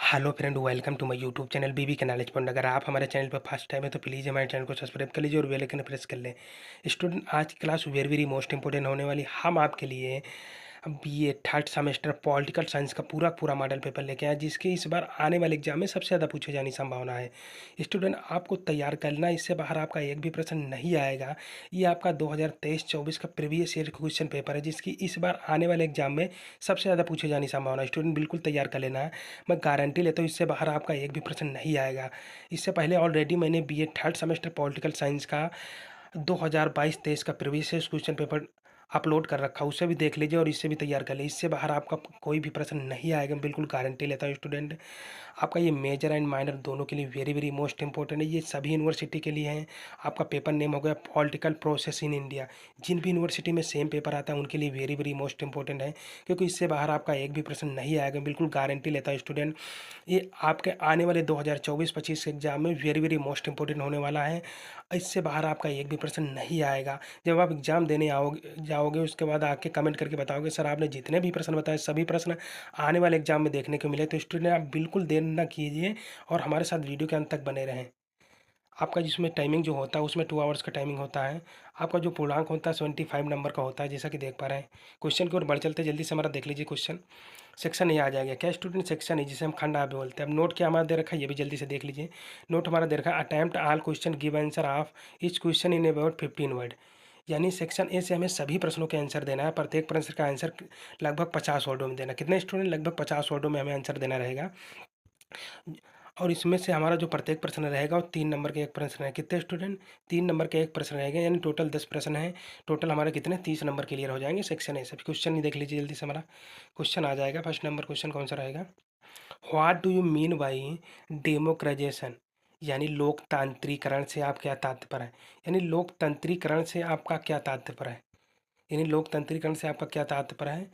Hello friend, welcome to my YouTube channel BB के knowledge point. अगर आप हमारे चैनल पर फर्स्ट टाइम है तो प्लीज़ हमारे चैनल को सब्सक्राइब कर लीजिए और बेल आइकन प्रेस कर लें। स्टूडेंट, आज की class very very most important होने वाली। हम आपके लिए BA third semester political science का पूरा पूरा मॉडल पेपर लेके आए, जिसके इस बार आने वाले एग्जाम में सबसे ज़्यादा पूछे जाने की संभावना है। स्टूडेंट, आपको तैयार करना, इससे बाहर आपका एक भी प्रश्न नहीं आएगा। ये आपका 2023-24 का प्रीवियस ईयर क्वेश्चन पेपर है, जिसकी इस बार आने वाले एग्जाम में सबसे ज़्यादा पूछे जाने की संभावना है। स्टूडेंट, बिल्कुल तैयार कर लेना है। मैं गारंटी लेता हूँ इससे बाहर आपका एक भी प्रश्न नहीं आएगा। इससे पहले ऑलरेडी मैंने BA third semester political science का 2022-23 का प्रीवियस क्वेश्चन पेपर अपलोड कर रखा, उसे भी देख लीजिए और इससे भी तैयार कर लीजिए। इससे बाहर आपका कोई भी प्रश्न नहीं आएगा, बिल्कुल गारंटी लेता हूँ। स्टूडेंट, आपका ये मेजर एंड माइनर दोनों के लिए वेरी वेरी मोस्ट इंपॉर्टेंट है। ये सभी यूनिवर्सिटी के लिए हैं। आपका पेपर नेम हो गया पॉलिटिकल प्रोसेस इन इंडिया। जिन भी यूनिवर्सिटी में सेम पेपर आता है उनके लिए वेरी वेरी मोस्ट इंपॉर्टेंट है, क्योंकि इससे बाहर आपका एक भी प्रश्न नहीं आएगा, बिल्कुल गारंटी लेता है। स्टूडेंट, ये आपके आने वाले 2024-25 के एग्जाम में वेरी वेरी मोस्ट इंपॉर्टेंट होने वाला है। इससे बाहर आपका एक भी प्रश्न नहीं आएगा। जब आप एग्ज़ाम देने जाओगे, उसके बाद आके कमेंट करके बताओगे सर आपने जितने भी प्रश्न बताए सभी प्रश्न आने वाले एग्जाम में देखने को मिले। तो स्टूडेंट, आप बिल्कुल देर ना कीजिए और हमारे साथ वीडियो के अंत तक बने रहें। आपका जिसमें टाइमिंग जो होता है उसमें 2 आवर्स का टाइमिंग होता है। आपका जो पूर्णांक होता है 75 नंबर का होता है, जैसा कि देख पा रहे हैं। क्वेश्चन की ओर बढ़ चलते हैं, जल्दी से हमारा देख लीजिए क्वेश्चन। सेक्शन ये आ जाएगा क्या स्टूडेंट? सेक्शन है जिसे हम खंड आप बोलते हैं। अब नोट क्या हमारा दे रखा है ये भी जल्दी से देख लीजिए। नोट हमारा दे रखा है attempt all question give answer of each question in about 15 word. यानी सेक्शन ए से हमें सभी प्रश्नों के आंसर देना है। प्रत्येक प्रश्न का आंसर लगभग 50 वर्डों में देना। कितने स्टूडेंट? लगभग 50 वर्डों में हमें आंसर देना रहेगा। और इसमें से हमारा जो प्रत्येक प्रश्न रहेगा वो 3 नंबर के एक प्रश्न है। कितने स्टूडेंट? 3 नंबर के एक प्रश्न रहेगा, यानी टोटल 10 प्रश्न है। टोटल हमारे कितने? 30 नंबर क्लियर हो जाएंगे सेक्शन ए से। क्वेश्चन ही देख लीजिए जल्दी से। हमारा क्वेश्चन आ जाएगा। फर्स्ट नंबर क्वेश्चन कौन सा रहेगा? What do you mean by democratization? यानी लोकतांत्रिकरण से आप क्या तात्पर्य है? यानी लोकतंत्रीकरण से आपका क्या तात्पर्य है? यानी लोकतंत्रीकरण से आपका क्या तात्पर्य है,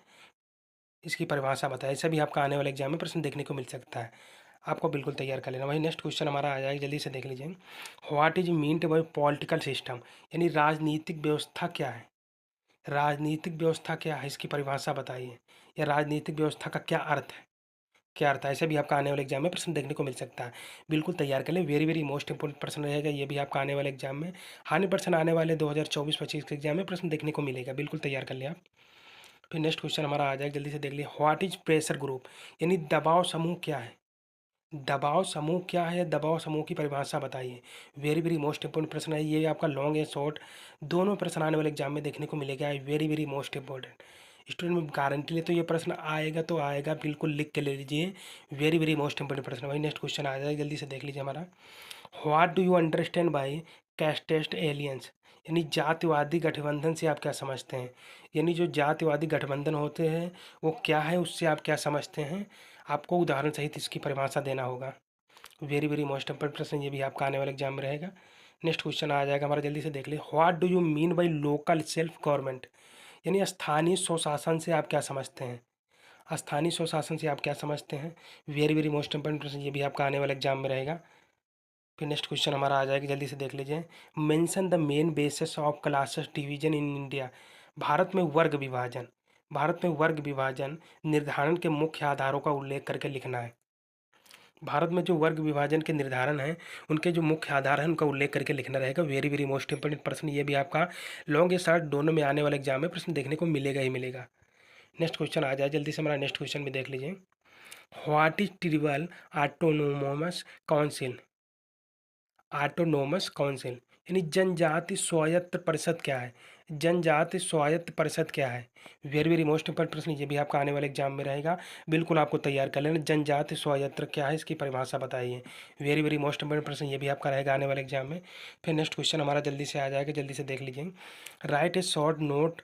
इसकी परिभाषा बताएं। ऐसा भी आपका आने वाले एग्जाम में प्रश्न देखने को मिल सकता है। आपको बिल्कुल तैयार कर लेना। वही नेक्स्ट क्वेश्चन हमारा आ जाएगा, जल्दी से देख लीजिए। What is meant bye political system? यानी राजनीतिक व्यवस्था क्या है? राजनीतिक व्यवस्था क्या है, इसकी परिभाषा बताइए। या राजनीतिक व्यवस्था का क्या अर्थ है? क्या अर्थ है? ऐसे भी आपका आने वाले एग्जाम में प्रश्न देखने को मिल सकता है। बिल्कुल तैयार कर लें, वेरी वेरी मोस्ट इंपॉर्टेंट प्रश्न रहेगा ये भी आपका आने वाले एग्जाम में। 100% आने वाले 2024-25 के एग्जाम में प्रश्न देखने को मिलेगा, बिल्कुल तैयार कर लें आप। फिर नेक्स्ट क्वेश्चन हमारा आ जाएगा, जल्दी से देख लिए। What is pressure group? यानी दबाव समूह क्या है? दबाव समूह क्या है? दबाव समूह की परिभाषा बताइए। वेरी वेरी मोस्ट इंपॉर्टेंट प्रश्न है ये। आपका लॉन्ग या शॉर्ट दोनों प्रश्न आने वाले एग्जाम में देखने को मिलेगा। Very very most important. Student, में गारंटी ले तो ये प्रश्न आएगा तो आएगा, बिल्कुल लिख के ले लीजिए। वेरी वेरी मोस्ट इंपॉर्टेंट प्रश्न। वही नेक्स्ट क्वेश्चन आ जाएगा, जल्दी से देख लीजिए हमारा। What do you understand by casteist alliances? यानी जातिवादी गठबंधन से आप क्या समझते हैं? यानी जो जातिवादी गठबंधन होते हैं वो क्या है, उससे आप क्या समझते हैं? आपको उदाहरण सहित इसकी परिभाषा देना होगा। वेरी वेरी मोस्ट इंपॉर्टेंट प्रश्न ये भी आपका आने वाले एग्जाम में रहेगा। नेक्स्ट क्वेश्चन आ जाएगा हमारा, जल्दी से देख लिए। What do you mean by local self government? यानी स्थानीय स्वशासन से आप क्या समझते हैं? स्थानीय स्वशासन से आप क्या समझते हैं? वेरी वेरी मोस्ट इंपॉर्टेंट प्रश्न ये भी आपका आने वाले एग्जाम में रहेगा। फिर नेक्स्ट क्वेश्चन हमारा आ जाएगा, जल्दी से देख लीजिए। Mention the main basis of classes division in India? Bharat में वर्ग विभाजन, भारत में वर्ग विभाजन निर्धारण के मुख्य आधारों का उल्लेख करके लिखना है। भारत में जो वर्ग विभाजन के निर्धारण हैं उनके जो मुख्य आधार हैं उनका उल्लेख करके लिखना रहेगा। वेरी वेरी मोस्ट इंपॉर्टेंट प्रश्न ये भी आपका लॉन्ग या शॉर्ट दोनों में आने वाले एग्जाम में प्रश्न देखने को मिलेगा ही मिलेगा। नेक्स्ट क्वेश्चन आ जाए, जल्दी से हमारा नेक्स्ट क्वेश्चन भी देख लीजिए। What is tribal autonomous council? Autonomous council यानी जनजाति स्वायत्त परिषद क्या है? जनजाति स्वायत्त परिषद क्या है? वेरी वेरी मोस्ट इंपॉर्टेंट प्रश्न ये भी आपका आने वाले एग्जाम में रहेगा, बिल्कुल आपको तैयार कर लेना। जनजाति स्वायत्त क्या है, इसकी परिभाषा बताइए। वेरी वेरी मोस्ट इंपॉर्टेंट प्रश्न ये भी आपका रहेगा आने वाले एग्जाम में। फिर नेक्स्ट क्वेश्चन हमारा जल्दी से आ जाएगा, जल्दी से देख लीजिए। Right A short note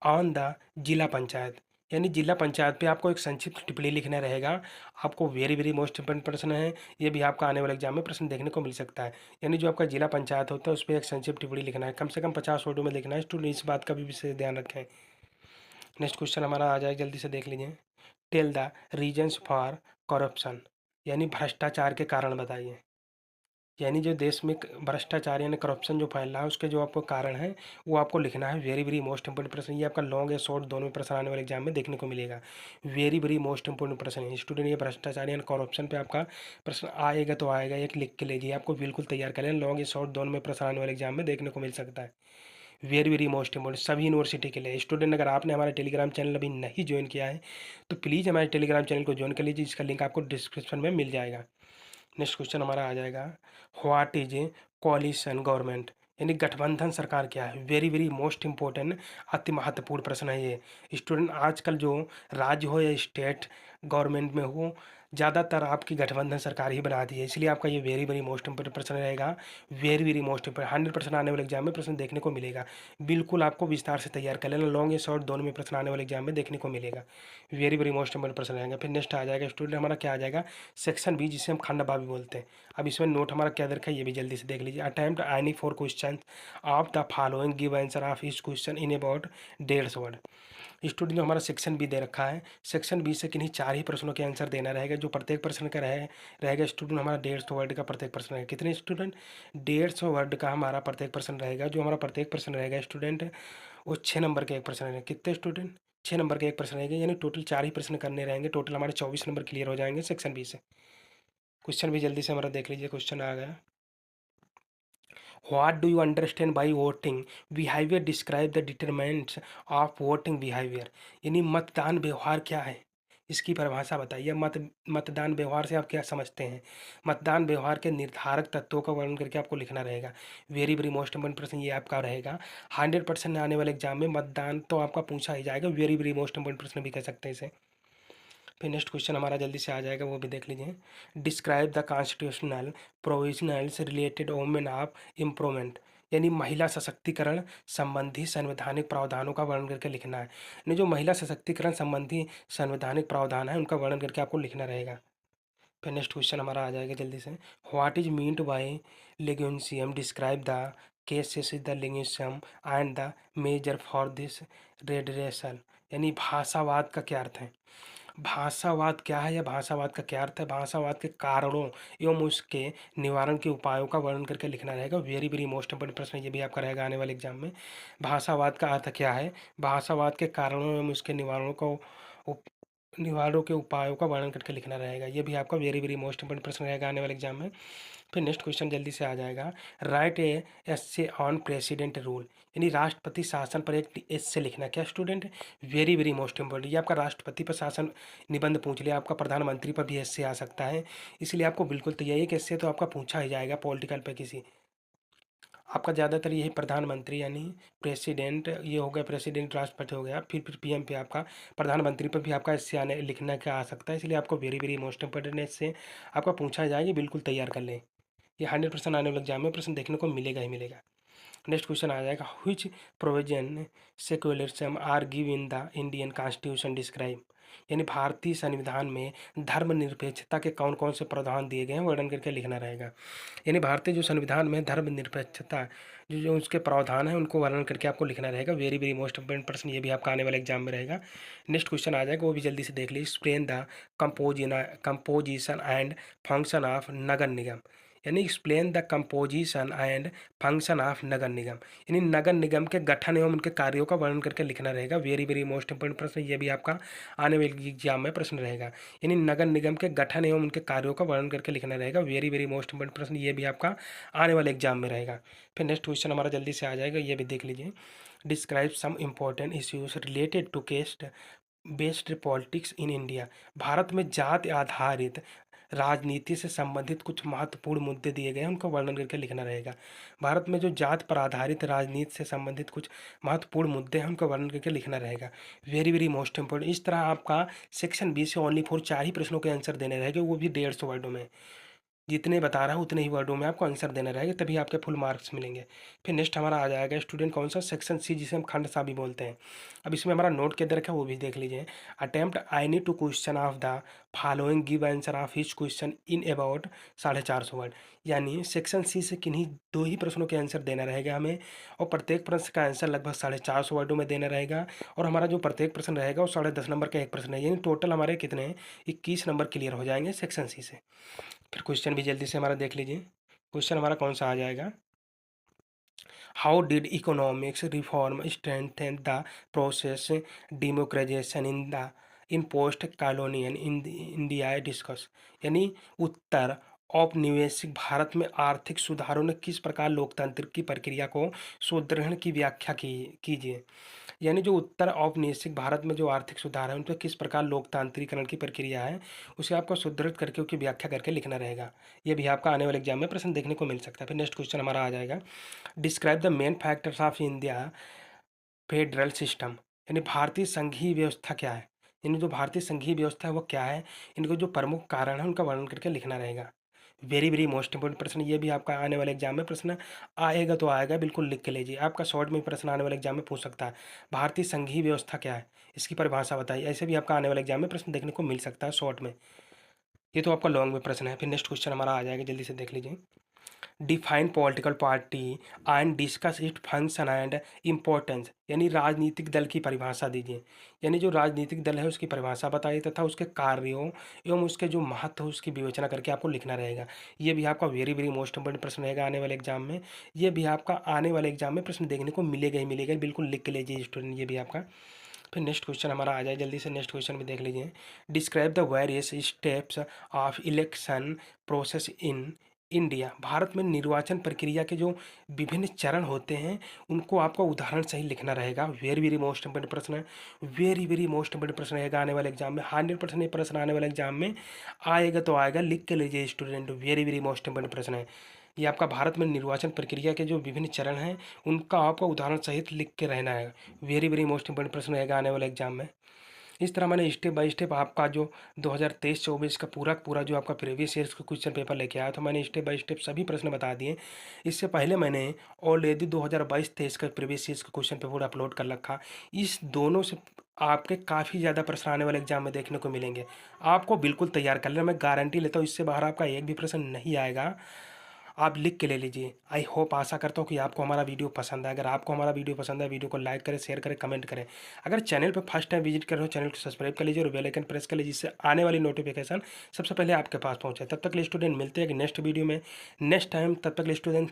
on the जिला पंचायत? यानी जिला पंचायत पे आपको एक संक्षिप्त टिप्पणी लिखना रहेगा। आपको वेरी वेरी मोस्ट इंपॉर्टेंट प्रश्न है ये भी आपका आने वाले एग्जाम में प्रश्न देखने को मिल सकता है। यानी जो आपका जिला पंचायत होता है उस पर एक संक्षिप्त टिप्पणी लिखना है, कम से कम 50 वर्डों में लिखना है। स्टूडेंट, इस बात का भी विशेष ध्यान रखें। नेक्स्ट क्वेश्चन हमारा आ जाए, जल्दी से देख लीजिए। Tell the reasons for corruption? यानी भ्रष्टाचार के कारण बताइए। यानी जो देश में भ्रष्टाचार यानी करप्शन जो फैल रहा है उसके जो आपको कारण है वो आपको लिखना है। वेरी वेरी मोस्ट इंपॉर्टेंट प्रश्न, ये आपका लॉन्ग या शॉर्ट दोनों प्रश्न आने वाले एग्जाम में देखने को मिलेगा। वेरी वेरी मोस्ट इंपॉर्टेंट प्रश्न है स्टूडेंट, ये भ्रष्टाचार यानी करप्शन पे आपका प्रश्न आएगा तो आएगा, एक लिख के लीजिए, आपको बिल्कुल तैयार कर लेना। लॉन्ग या शॉर्ट दोनों में प्रश्न आने वाले एग्जाम में देखने को मिल सकता है। वेरी वेरी मोस्ट इंपॉर्टेंट सभी यूनिवर्सिटी के लिए स्टूडेंट, अगर आपने हमारा टेलीग्राम चैनल अभी नहीं ज्वाइन किया है तो प्लीज़ हमारे टेलीग्राम चैनल को ज्वाइन कर लीजिए, इसका लिंक आपको डिस्क्रिप्शन में मिल जाएगा। नेक्स्ट क्वेश्चन हमारा आ जाएगा, व्हाट इज ए कोaliशन गवर्नमेंट, यानी गठबंधन सरकार क्या है। वेरी वेरी मोस्ट इंपॉर्टेंट अति महत्वपूर्ण प्रश्न है ये स्टूडेंट। आजकल जो राज्य हो या स्टेट गवर्नमेंट में हो, ज़्यादातर आपकी गठबंधन सरकार ही बना दी है, इसलिए आपका ये वेरी वेरी मोस्ट इंपॉर्टेंट प्रश्न रहेगा। वेरी वेरी मोस्ट इंपॉर्टेंट 100% आने वाले एग्जाम में प्रश्न देखने को मिलेगा, बिल्कुल आपको विस्तार से तैयार कर लेना। लॉन्ग या शॉर्ट दोनों में प्रश्न आने वाले एग्जाम में देखने को मिलेगा। वेरी वेरी मोस्ट इंपॉर्टेंट प्रश्न रहेगा। फिर नेक्स्ट आ जाएगा स्टूडेंट हमारा क्या आ जाएगा, सेक्शन बी, जिसे हम खंडबा भी बोलते हैं। अब इसमें नोट हमारा क्या दे रखा है ये भी जल्दी से देख लीजिए। Attempt any 4 question of the following, give answer of each question in about 150 word. Student जो हमारा सेक्शन बी दे रखा है, सेक्शन बी से किन्हीं 4 ही प्रश्नों के आंसर देना रहेगा, जो प्रत्येक प्रश्न का रहेगा स्टूडेंट हमारा 150 वर्ड का प्रत्येक प्रश्न रहेगा। कितने स्टूडेंट, 150 वर्ड का हमारा प्रत्येक प्रश्न रहेगा। जो हमारा प्रत्येक प्रश्न रहेगा स्टूडेंट वो 6 नंबर के एक प्रश्न रहेगा। कितने स्टूडेंट, 6 नंबर के एक प्रश्न रहेंगे, यानी टोटल 4 ही प्रश्न करने रहेंगे। टोटल हमारे 24 नंबर क्लियर हो जाएंगे सेक्शन बी से। क्वेश्चन भी जल्दी से हमारा देख लीजिए, क्वेश्चन आ गया, what do you understand by voting behaviour, describe the determinants of voting behaviour, यानी मतदान व्यवहार क्या है, इसकी परिभाषा बताइए। मतदान व्यवहार से आप क्या समझते हैं। मतदान व्यवहार के निर्धारक तत्वों का वर्णन करके आपको लिखना रहेगा। वेरी वेरी मोस्ट इंपॉर्टेंट प्रश्न ये आपका रहेगा। 100% आने वाले एग्जाम में मतदान तो आपका पूछा ही जाएगा, वेरी वेरी मोस्ट इंपॉर्टेंट प्रश्न भी कह सकते हैं इसे। फिर नेक्स्ट क्वेश्चन हमारा जल्दी से आ जाएगा, वो भी देख लीजिए। Describe the constitutional provisionals related women of improvement, यानी महिला सशक्तिकरण संबंधी संवैधानिक प्रावधानों का वर्णन करके लिखना है। यानी जो महिला सशक्तिकरण संबंधी संवैधानिक प्रावधान है उनका वर्णन करके आपको लिखना रहेगा। फिर नेक्स्ट क्वेश्चन हमारा आ जाएगा जल्दी से, what is meant by linguism, describe the cases the linguism and the measure for this redressal, यानी भाषावाद का क्या अर्थ है। भाषावाद क्या है या भाषावाद का क्या अर्थ है, भाषावाद के कारणों एवं उसके निवारण के उपायों का वर्णन करके लिखना रहेगा। वेरी वेरी मोस्ट इंपोर्टेंट प्रश्न ये भी आपका रहेगा आने वाले एग्जाम में। भाषावाद का अर्थ क्या है, भाषावाद के कारणों एवं उसके निवारणों को निवारणों के उपायों का वर्णन करके लिखना रहेगा। ये भी आपका वेरी वेरी मोस्ट इंपोर्टेंट प्रश्न रहेगा आने वाले एग्जाम में। फिर नेक्स्ट क्वेश्चन जल्दी से आ जाएगा, right A essay on president rule, यानी राष्ट्रपति शासन पर एक एस्से लिखना है। क्या student, very very most important, ये आपका राष्ट्रपति पर शासन निबंध पूछ लिया, आपका प्रधानमंत्री पर भी एस्से आ सकता है, इसलिए आपको बिल्कुल तैयारी एक एस्से तो आपका पूछा ही जाएगा पॉलिटिकल पे किसी। आपका ज़्यादातर यही प्रधानमंत्री यानी प्रेसिडेंट, ये हो गया प्रेसिडेंट, राष्ट्रपति हो गया, फिर पीएम पे आपका प्रधानमंत्री पर भी आपका इससे आने लिखना का आ सकता है, इसलिए आपको वेरी वेरी मोस्ट इंपॉर्टेंट इससे आपका पूछा जाएगा, बिल्कुल तैयार कर लें। ये 100% आने वाले एग्जाम में प्रश्न देखने को मिलेगा ही मिलेगा। नेक्स्ट क्वेश्चन आ जाएगा, which provision secularism are give in the Indian constitution, describe, यानी भारतीय संविधान में धर्मनिरपेक्षता के कौन कौन से प्रावधान दिए गए हैं वर्णन करके लिखना रहेगा। यानी भारतीय जो संविधान में धर्मनिरपेक्षता जो जो उसके प्रावधान है उनको वर्णन करके आपको लिखना रहेगा। वेरी वेरी मोस्ट इंपोर्टेंट प्रश्न ये भी आपका आने वाले एग्जाम में रहेगा। नेक्स्ट क्वेश्चन आ जाएगा, वो भी जल्दी से देख लीजिए, explain the composition and function of Nagar Nigam, यानी explain the composition and function of Nagar Nigam, यानी नगर निगम के गठन एवं उनके कार्यों का वर्णन करके लिखना रहेगा। वेरी वेरी मोस्ट इंपोर्टेंट प्रश्न ये भी आपका आने वाले एग्जाम में प्रश्न रहेगा, यानी नगर निगम के गठन एवं उनके कार्यों का वर्णन करके लिखना रहेगा। वेरी वेरी मोस्ट इंपोर्टेंट प्रश्न ये भी आपका आने वाले एग्जाम में रहेगा। फिर नेक्स्ट क्वेश्चन हमारा जल्दी से आ जाएगा, ये भी देख लीजिए, describe some important issues related to caste based politics in India, Bharat में जाति आधारित राजनीति से संबंधित कुछ महत्वपूर्ण मुद्दे दिए गए हैं, उनका वर्णन करके लिखना रहेगा। भारत में जो जात पर आधारित राजनीति से संबंधित कुछ महत्वपूर्ण मुद्दे हैं उनका वर्णन करके लिखना रहेगा। वेरी वेरी मोस्ट इंपोर्टेंट, इस तरह आपका सेक्शन बी से ओनली फॉर 4 ही प्रश्नों के आंसर देने रहेंगे, वो भी 150 वर्डों में। जितने बता रहा हूँ उतने ही वर्डों में आपको आंसर देना रहेगा, तभी आपके फुल मार्क्स मिलेंगे। फिर नेक्स्ट हमारा आ जाएगा स्टूडेंट कौन सा, सेक्शन सी, जिसे हम खंड सा भी बोलते हैं। अब इसमें हमारा नोट के अंदर रखा है वो भी देख लीजिए। Attempt any two question of the following, give answer of each question in about 450 word, यानी सेक्शन सी से किन्हीं 2 ही प्रश्नों के आंसर देना रहेगा हमें, और प्रत्येक प्रश्न का आंसर लगभग 450 वर्डों में देना रहेगा। और हमारा जो प्रत्येक प्रश्न रहेगा वो 10.5 नंबर का एक प्रश्न है, यानी टोटल हमारे कितने 21 नंबर क्लियर हो जाएंगे सेक्शन सी से। फिर क्वेश्चन भी जल्दी से हमारा देख लीजिए, क्वेश्चन हमारा कौन सा आ जाएगा? How did economics reform strengthen the process democratization in post colonial India discuss. यानी उत्तर औपनिवेशिक भारत में आर्थिक सुधारों ने किस प्रकार लोकतंत्र की प्रक्रिया को सुदृढ़ की व्याख्या की कीजिए। यानी जो उत्तर औपनिवेशिक भारत में जो आर्थिक सुधार है उन पर किस प्रकार लोकतांत्रिकरण की प्रक्रिया है उसे आपको सुदृढ़ करके उसकी व्याख्या करके लिखना रहेगा। ये भी आपका आने वाले एग्जाम में प्रश्न देखने को मिल सकता है। फिर नेक्स्ट क्वेश्चन हमारा आ जाएगा, describe the main factors of India federal system. यानी भारतीय संघीय व्यवस्था क्या है, यानी जो भारतीय संघीय व्यवस्था है वो क्या है, इनको जो प्रमुख कारण है उनका वर्णन करके लिखना रहेगा। वेरी वेरी मोस्ट इंपॉर्टेंट प्रश्न, ये भी आपका आने वाले एग्जाम में प्रश्न आएगा तो आएगा, बिल्कुल लिख के लीजिए। आपका शॉर्ट में प्रश्न आने वाले एग्जाम में पूछ सकता है, भारतीय संघीय व्यवस्था क्या है, इसकी परिभाषा बताइए। ऐसे भी आपका आने वाले एग्जाम में प्रश्न देखने को मिल सकता है शॉर्ट में। ये तो आपका लॉन्ग में प्रश्न है। फिर नेक्स्ट क्वेश्चन हमारा आ जाएगा, जल्दी से देख लीजिए। Define political party and discuss it function and importance. यानी राजनीतिक दल की परिभाषा दीजिए। यानी जो राजनीतिक दल है उसकी परिभाषा बताइए तथा उसके कार्यों एवं उसके जो महत्व है उसकी विवेचना करके आपको लिखना रहेगा। ये भी आपका वेरी वेरी मोस्ट इंपॉर्टेंट प्रश्न रहेगा आने वाले एग्जाम में। ये भी आपका आने वाले एग्जाम में प्रश्न देखने को मिलेगा ही मिलेगा, बिल्कुल लिख के लीजिए स्टूडेंट, ये भी आपका। फिर नेक्स्ट क्वेश्चन हमारा आ जाए, जल्दी से नेक्स्ट क्वेश्चन भी देख लीजिए। Describe the various steps of election process in India. Bharat में निर्वाचन प्रक्रिया के जो विभिन्न चरण होते हैं उनको आपको उदाहरण सही लिखना रहेगा। वेरी वेरी मोस्ट इंपोर्टेंट प्रश्न है, वेरी वेरी मोस्ट इंपोर्टेंट प्रश्न रहेगा आने वाले एग्जाम में। 100% ये प्रश्न आने वाले एग्जाम में आएगा तो आएगा, लिख के लीजिए student, very very most important प्रश्न है। ये आपका भारत में निर्वाचन प्रक्रिया के जो विभिन्न चरण हैं उनका आपको उदाहरण सहित लिख के रहना है। वेरी वेरी मोस्ट इंपोर्टेंट प्रश्न रहेगा आने वाले एग्जाम में। इस तरह मैंने स्टेप बाय स्टेप आपका जो 2023-24 का पूरा पूरा जो आपका प्रीवियस ईयर्स का क्वेश्चन पेपर लेके आया, तो मैंने स्टेप बाय स्टेप सभी प्रश्न बता दिए। इससे पहले मैंने ऑलरेडी 2022-23 का प्रीवियस ईयर्स का क्वेश्चन पेपर अपलोड कर रखा। इस दोनों से आपके काफ़ी ज़्यादा प्रश्न आने वाले एग्जाम में देखने को मिलेंगे। आपको बिल्कुल तैयार कर लेना, मैं गारंटी लेता हूँ इससे बाहर आपका एक भी प्रश्न नहीं आएगा। आप लिख के ले लीजिए। आई होप, आशा करता हूँ कि आपको हमारा वीडियो पसंद है। अगर आपको हमारा वीडियो पसंद है, वीडियो को लाइक करें, शेयर करें, कमेंट करें। अगर चैनल पर फर्स्ट टाइम विजिट कर रहे हो, चैनल को सब्सक्राइब कर लीजिए और बेल आइकन प्रेस कर लीजिए, जिससे आने वाली नोटिफिकेशन सबसे पहले आपके पास पहुँचे। तब तक के लिए स्टूडेंट मिलते हैं कि नेक्स्ट वीडियो में नेक्स्ट टाइम। तब तक के लिए स्टूडेंट